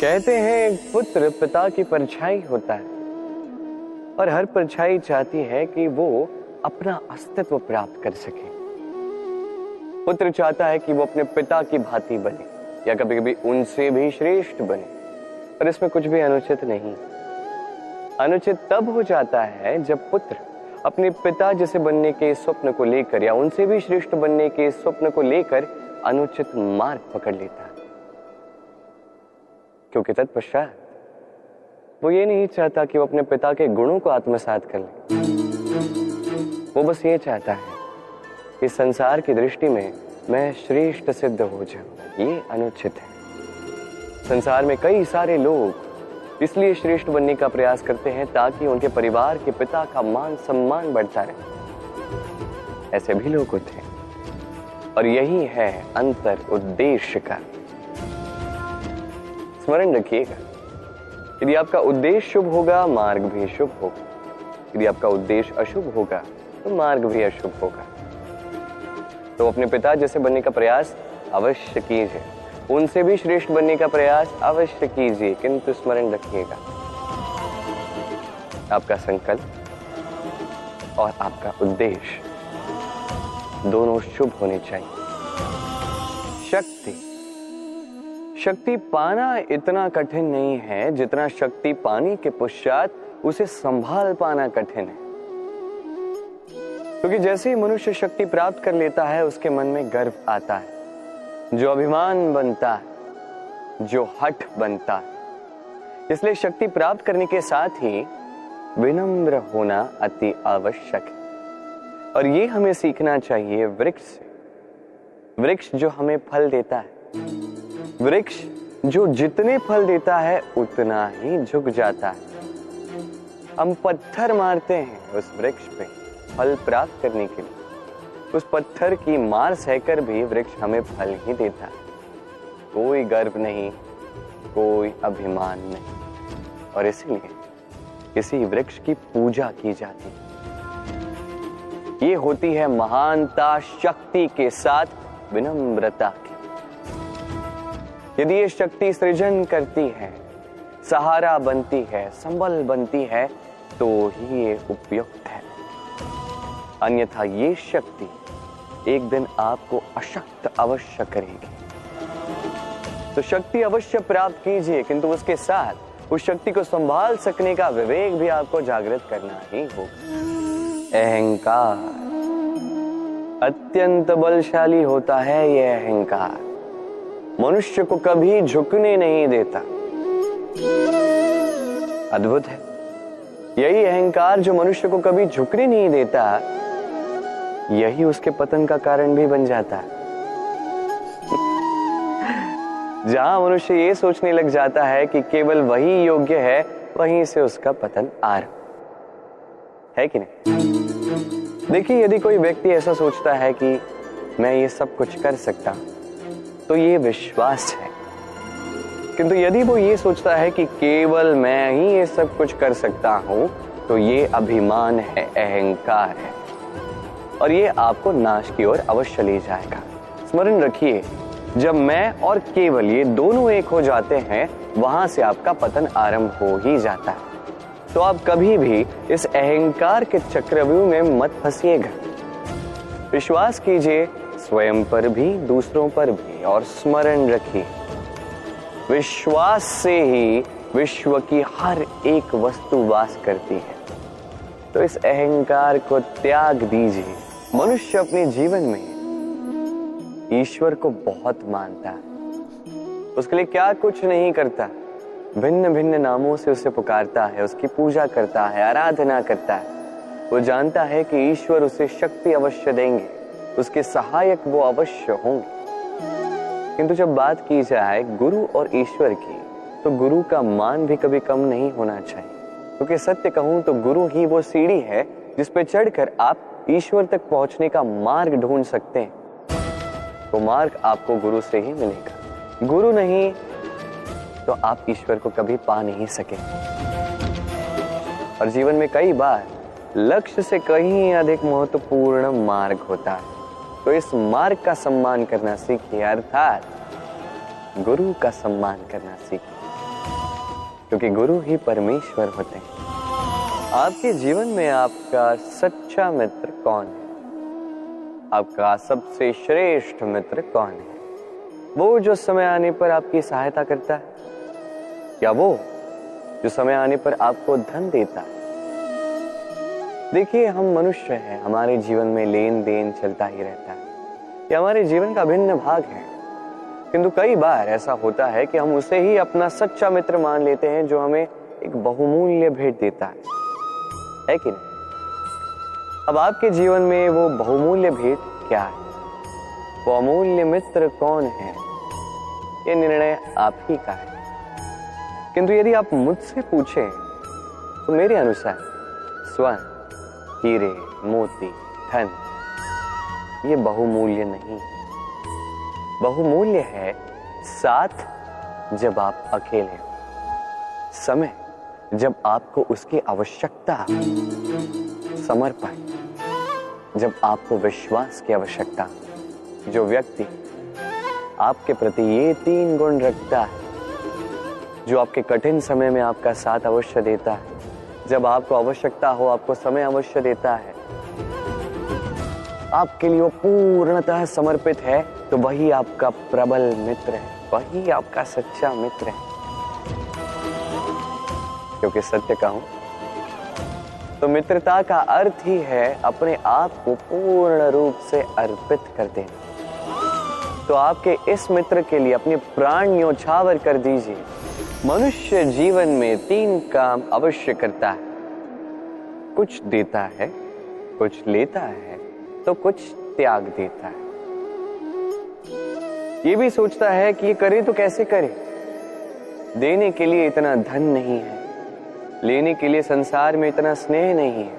कहते हैं एक पुत्र पिता की परछाई होता है और हर परछाई चाहती है कि वो अपना अस्तित्व प्राप्त कर सके। पुत्र चाहता है कि वो अपने पिता की भांति बने या कभी कभी उनसे भी श्रेष्ठ बने, पर इसमें कुछ भी अनुचित नहीं। अनुचित तब हो जाता है जब पुत्र अपने पिता जैसे बनने के स्वप्न को लेकर या उनसे भी श्रेष्ठ बनने के स्वप्न को लेकर अनुचित मार्ग पकड़ लेता है, क्योंकि तत्पश्चात वो ये नहीं चाहता कि वो अपने पिता के गुणों को आत्मसात कर ले। वो बस ये चाहता है कि संसार की दृष्टि में मैं श्रेष्ठ सिद्ध हो जाऊं। ये अनुचित है। संसार में कई सारे लोग इसलिए श्रेष्ठ बनने का प्रयास करते हैं ताकि उनके परिवार के पिता का मान सम्मान बढ़ता रहे। ऐसे भी लोग होते हैं और यही है अंतर उद्देश्य का। स्मरण रखिएगा, यदि आपका उद्देश्य शुभ होगा मार्ग भी शुभ होगा, यदि आपका उद्देश्य अशुभ होगा तो मार्ग भी अशुभ होगा। तो अपने पिता जैसे बनने का प्रयास अवश्य कीजिए, उनसे भी श्रेष्ठ बनने का प्रयास अवश्य कीजिए, किंतु स्मरण रखिएगा आपका संकल्प और आपका उद्देश्य दोनों शुभ होने चाहिए। शक्ति पाना इतना कठिन नहीं है जितना शक्ति पाने के पश्चात उसे संभाल पाना कठिन है। क्योंकि जैसे ही मनुष्य शक्ति प्राप्त कर लेता है उसके मन में गर्व आता है, जो अभिमान बनता है, जो हठ बनता है। इसलिए शक्ति प्राप्त करने के साथ ही विनम्र होना अति आवश्यक है। और ये हमें सीखना चाहिए वृक्ष से। वृक्ष जो हमें फल देता है, वृक्ष जो जितने फल देता है उतना ही झुक जाता है। हम पत्थर मारते हैं उस वृक्ष पे फल प्राप्त करने के लिए। उस पत्थर की मार सहकर भी वृक्ष हमें फल ही देता है। कोई गर्व नहीं, कोई अभिमान नहीं, और इसलिए इसी वृक्ष की पूजा की जाती है। ये होती है महानता शक्ति के साथ विनम्रता की। यदि ये शक्ति सृजन करती है, सहारा बनती है, संबल बनती है, तो ही ये उपयुक्त है। अन्यथा ये शक्ति एक दिन आपको अशक्त अवश्य करेगी। तो शक्ति अवश्य प्राप्त कीजिए, किंतु उसके साथ उस शक्ति को संभाल सकने का विवेक भी आपको जागृत करना ही होगा। अहंकार अत्यंत बलशाली होता है। यह अहंकार मनुष्य को कभी झुकने नहीं देता। अद्भुत है, यही अहंकार जो मनुष्य को कभी झुकने नहीं देता, यही उसके पतन का कारण भी बन जाता है। जहां मनुष्य ये सोचने लग जाता है कि केवल वही योग्य है, वहीं से उसका पतन आरंभ है कि नहीं। देखिए, यदि कोई व्यक्ति ऐसा सोचता है कि मैं ये सब कुछ कर सकता, तो ये विश्वास है। किंतु यदि वो ये सोचता है कि केवल मैं ही ये सब कुछ कर सकता हूं, तो ये अभिमान है, अहंकार है, और ये आपको नाश की ओर अवश्य ले जाएगा। स्मरण रखिए, जब मैं और केवल ये दोनों एक हो जाते हैं, वहां से आपका पतन आरंभ हो ही जाता है। तो आप कभी भी इस अहंकार के चक्रव्यूह में मत फंसिएगा। विश्वास कीजिए स्वयं पर भी, दूसरों पर भी, और स्मरण रखिए विश्वास से ही विश्व की हर एक वस्तु वास करती है। तो इस अहंकार को त्याग दीजिए। मनुष्य अपने जीवन में ईश्वर को बहुत मानता है, उसके लिए क्या कुछ नहीं करता, भिन्न भिन्न नामों से उसे पुकारता है, उसकी पूजा करता है, आराधना करता है। वो जानता है कि ईश्वर उसे शक्ति अवश्य देंगे, उसके सहायक वो अवश्य होंगे। किंतु जब बात की जाए गुरु और ईश्वर की, तो गुरु का मान भी कभी कम नहीं होना चाहिए। क्योंकि सत्य कहूं तो गुरु ही वो सीढ़ी है जिस पे चढ़कर आप ईश्वर तक पहुंचने का मार्ग ढूंढ सकते हैं। वो मार्ग आपको गुरु से ही मिलेगा। गुरु नहीं तो आप ईश्वर को कभी पा नहीं सके। और जीवन में कई बार लक्ष्य से कहीं अधिक महत्वपूर्ण मार्ग होता है। तो इस मार्ग का सम्मान करना सीखिए, अर्थात गुरु का सम्मान करना सीखिए। क्योंकि गुरु ही परमेश्वर होते हैं। आपके जीवन में आपका सच्चा मित्र कौन है? आपका सबसे श्रेष्ठ मित्र कौन है? वो जो समय आने पर आपकी सहायता करता है, या वो जो समय आने पर आपको धन देता है? देखिए, हम मनुष्य हैं, हमारे जीवन में लेन देन चलता ही रहता है, ये हमारे जीवन का भिन्न भाग है। किंतु कई बार ऐसा होता है कि हम उसे ही अपना सच्चा मित्र मान लेते हैं जो हमें एक बहुमूल्य भेंट देता है कि नहीं? अब आपके जीवन में वो बहुमूल्य भेंट क्या है? वो अमूल्य मित्र कौन है? ये निर्णय आप ही का है। किंतु यदि आप मुझसे पूछें तो मेरे अनुसार स्वर्ण, हीरे, मोती, धन ये बहुमूल्य नहीं। बहुमूल्य है साथ जब आप अकेले हो, समय जब आपको उसकी आवश्यकता, समर्पण जब आपको विश्वास की आवश्यकता। जो व्यक्ति आपके प्रति ये 3 गुण रखता है, जो आपके कठिन समय में आपका साथ अवश्य देता है, जब आपको आवश्यकता हो आपको समय अवश्य देता है, आपके लिए वो पूर्णतः समर्पित है, तो वही आपका प्रबल मित्र है, वही आपका सच्चा मित्र है। क्योंकि सत्य कहूं तो मित्रता का अर्थ ही है अपने आप को पूर्ण रूप से अर्पित कर देना। तो आपके इस मित्र के लिए अपने प्राण न्योछावर कर दीजिए। मनुष्य जीवन में 3 काम अवश्य करता है, कुछ देता है, कुछ लेता है, तो कुछ त्याग देता है। ये भी सोचता है कि ये करे तो कैसे करे। देने के लिए इतना धन नहीं है, लेने के लिए संसार में इतना स्नेह नहीं है,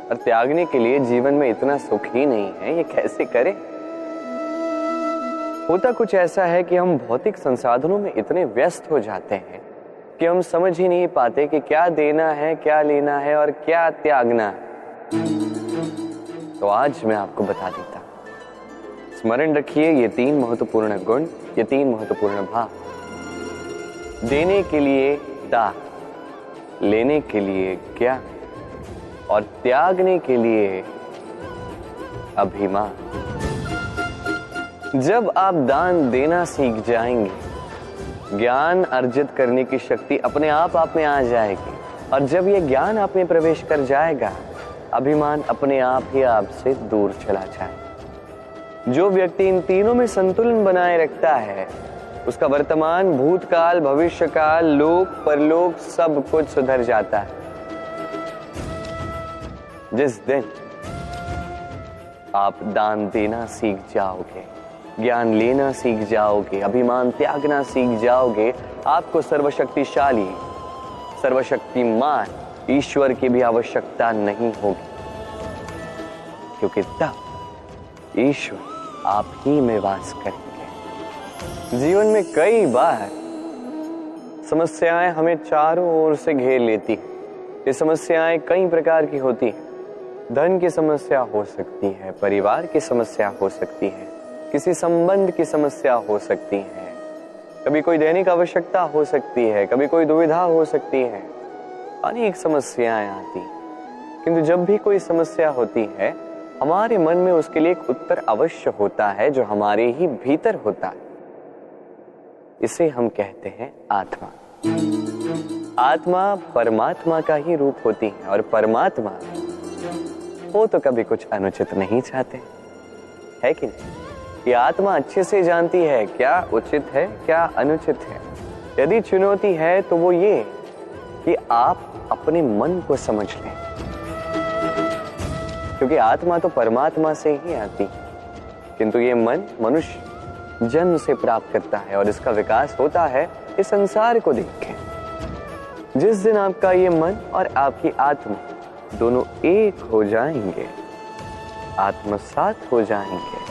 और त्यागने के लिए जीवन में इतना सुख ही नहीं है, ये कैसे करे। होता कुछ ऐसा है कि हम भौतिक संसाधनों में इतने व्यस्त हो जाते हैं कि हम समझ ही नहीं पाते कि क्या देना है, क्या लेना है और क्या त्यागना है। तो आज मैं आपको बता देता हूं। स्मरण रखिए ये 3 महत्वपूर्ण गुण, ये 3 महत्वपूर्ण भाव। देने के लिए दान, लेने के लिए ज्ञान और त्यागने के लिए अभिमान। जब आप दान देना सीख जाएंगे, ज्ञान अर्जित करने की शक्ति अपने आप में आ जाएगी, और जब ये ज्ञान आप में प्रवेश कर जाएगा, अभिमान अपने आप ही आपसे दूर चला जाए। जो व्यक्ति इन तीनों में संतुलन बनाए रखता है, उसका वर्तमान, भूतकाल, भविष्यकाल, लोक, परलोक सब कुछ सुधर जाता है। जिस दिन आप दान देना सीख जाओगे, ज्ञान लेना सीख जाओगे, अभिमान त्यागना सीख जाओगे, आपको सर्वशक्तिशाली, सर्वशक्तिमान ईश्वर की भी आवश्यकता नहीं होगी, क्योंकि तब ईश्वर आप ही में वास करेंगे। जीवन में कई बार समस्याएं हमें चारों ओर से घेर लेती हैं। ये समस्याएं कई प्रकार की होती हैं। धन की समस्या हो सकती है, परिवार की समस्या हो सकती है, किसी संबंध की समस्या हो सकती है, कभी कोई दैनिक आवश्यकता हो सकती है, कभी कोई दुविधा हो सकती है, अनेक समस्याएं आती हैं। किंतु जब भी कोई समस्या होती है, हमारे मन में उसके लिए एक उत्तर अवश्य होता है, जो हमारे ही भीतर होता है। इसे हम कहते हैं आत्मा। आत्मा परमात्मा का ही रूप होती है, और परमात्मा वो तो कभी कुछ अनुचित नहीं चाहते, है कि नहीं? ये आत्मा अच्छे से जानती है क्या उचित है, क्या अनुचित है। यदि चुनौती है तो वो ये कि आप अपने मन को समझ लें, क्योंकि आत्मा तो परमात्मा से ही आती है, किंतु ये मन मनुष्य जन्म से प्राप्त करता है, और इसका विकास होता है इस संसार को देख के। जिस दिन आपका ये मन और आपकी आत्मा दोनों एक हो जाएंगे, आत्मसात हो जाएंगे,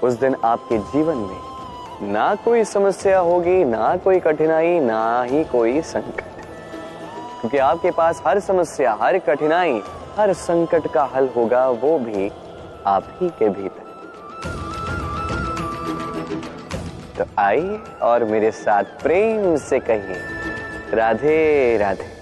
उस दिन आपके जीवन में ना कोई समस्या होगी, ना कोई कठिनाई, ना ही कोई संकट, क्योंकि आपके पास हर समस्या, हर कठिनाई, हर संकट का हल होगा, वो भी आप ही के भीतर। तो आइए और मेरे साथ प्रेम से कहिए राधे राधे।